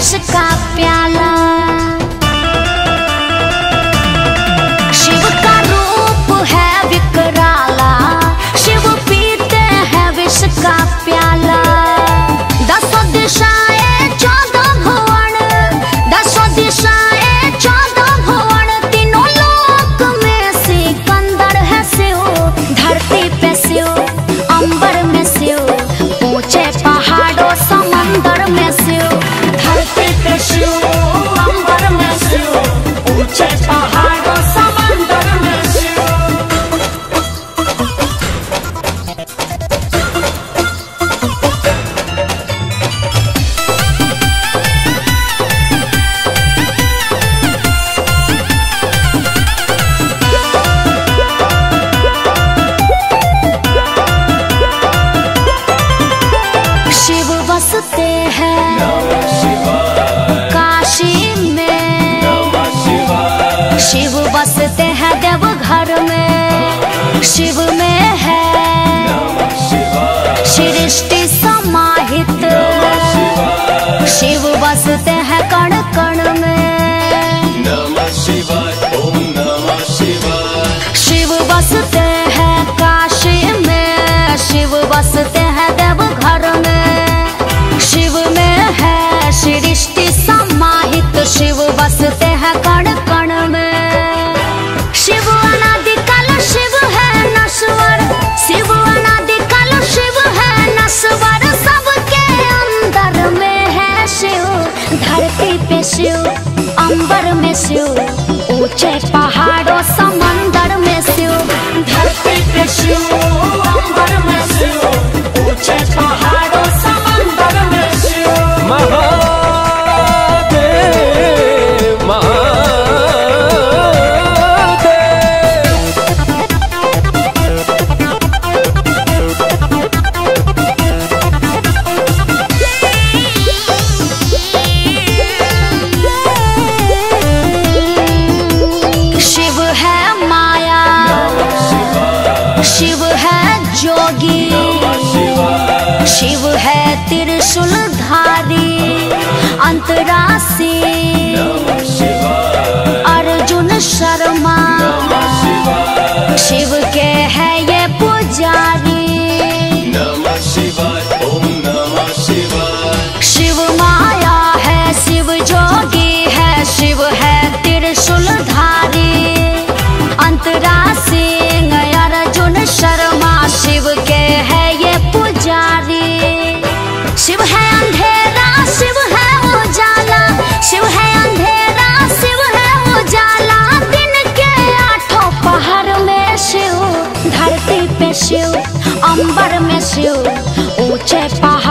विष का प्याला। शिव का रूप है विकराला, शिव पीते हैं विष का प्याला। 10 दिशाएं 14 भुवन, 10 दिशाएं 14 भुवन, तीनों लोक में सिकंदर है शिव। धरती पे शिव, अंबर में शिव, ऊंचे पहाड़ों समंदर में शिव। धरती पे शिव, अंबर में शिव, ऊंचे पहाड़ों समंदर में शिव। शिव बसते हैं काशी में, शिव बसते हैं देवघर में। शिव में है सृष्टि समाहित, शिव बसते हैं कण कण में। शिव बसते हैं काशी में, शिव बसते हैं देवघर में। शिव में है सृष्टि समाहित, शिव बसते हैं कण कण में। शिव अनादिकाल शिव है नश्वर, शिव अनादिकाल शिव है नश्वर, सबके अंदर में है शिव। धरती पे शिव, अंबर में शिव, ऊंचे पहाड़ों समंदर में शिव। धरती पे शिव, अंबर में शिव, ऊंचे पहाड़ों समंदर में शिव। महादेव महादेव। शिव है माया, शिव है जोगी, शिव है त्रिशूलधारी अंतरासी। अर्जुन शर्मा शिव के है ये पुजारी। शिव माया है, शिव जोगी है, शिव है त्रिशूलधारी अंतरासी। अर्जुन शर्मा शिव के है ये पुजारी। शिव है अंधेरा, शिव है उजाला, शिव है अंधेरा, शिव है उजाला। दिन के 8 पहर में शिव, धरती पे शिव, अंबर में शिव, ऊंचे पहाड़